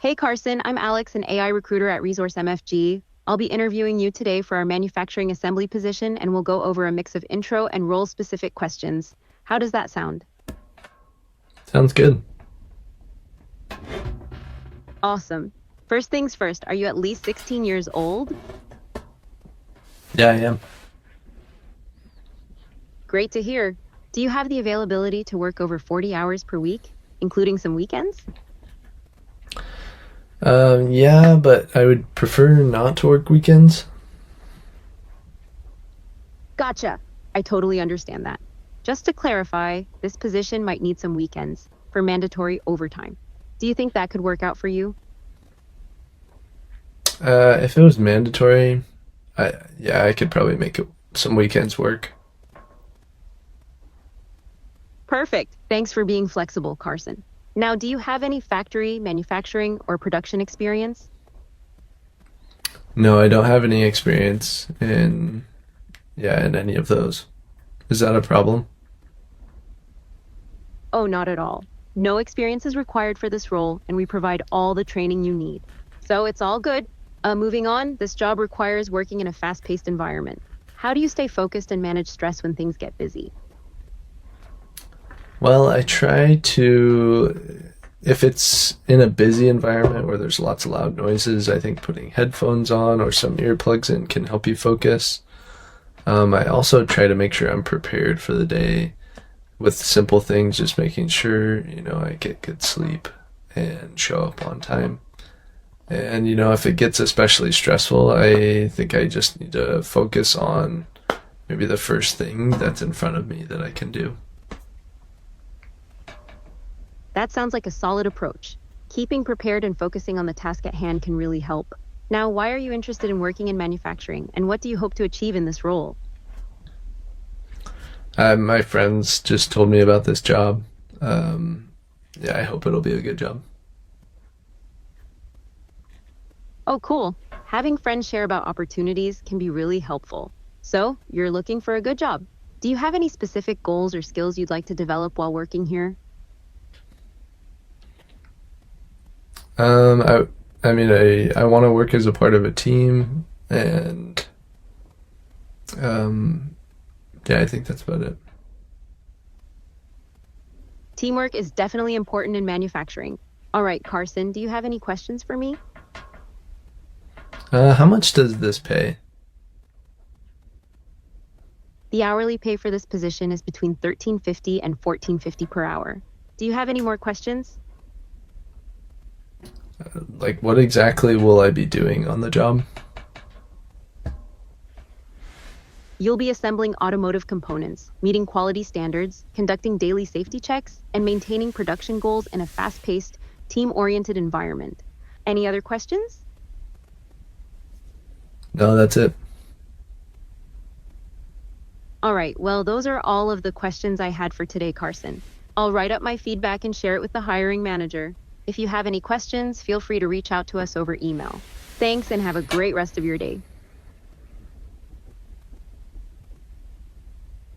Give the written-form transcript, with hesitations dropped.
Hey Carson, I'm Alex, an AI recruiter at Resource MFG. I'll be interviewing you today for our manufacturing assembly position, and we'll go over a mix of intro and role-specific questions. How does that sound? Sounds good. Awesome. First things first, are you at least 16 years old? Yeah, I am. Great to hear. Do you have the availability to work over 40 hours per week, including some weekends? Yeah, but I would prefer not to work weekends. Gotcha. I totally understand that. Just to clarify, this position might need some weekends for mandatory overtime. Do you think that could work out for you? If it was mandatory, I could probably make some weekends work. Perfect. Thanks for being flexible, Carson. Now, do you have any factory, manufacturing, or production experience? No, I don't have any experience in any of those. Is that a problem? Oh, not at all. No experience is required for this role, and we provide all the training you need. So it's all good. Moving on, this job requires working in a fast-paced environment. How do you stay focused and manage stress when things get busy? Well, I try to, if it's in a busy environment where there's lots of loud noises, I think putting headphones on or some earplugs in can help you focus. I also try to make sure I'm prepared for the day with simple things, just making sure, I get good sleep and show up on time. And, if it gets especially stressful, I think I just need to focus on maybe the first thing that's in front of me that I can do. That sounds like a solid approach. Keeping prepared and focusing on the task at hand can really help. Now, why are you interested in working in manufacturing, and what do you hope to achieve in this role? My friends just told me about this job. Um, yeah, I hope it'll be a good job. Oh, cool. Having friends share about opportunities can be really helpful. So, you're looking for a good job. Do you have any specific goals or skills you'd like to develop while working here? Um, I, I want to work as a part of a team, and um, yeah, I think that's about it. Teamwork is definitely important in manufacturing. All right, Carson, do you have any questions for me? How much does this pay? The hourly pay for this position is between 13.50 and 14.50 per hour. Do you have any more questions? Like, what exactly will I be doing on the job? You'll be assembling automotive components, meeting quality standards, conducting daily safety checks, and maintaining production goals in a fast-paced, team-oriented environment. Any other questions? No, that's it. All right, well, those are all of the questions I had for today, Carson. I'll write up my feedback and share it with the hiring manager. If you have any questions, feel free to reach out to us over email. Thanks and have a great rest of your day.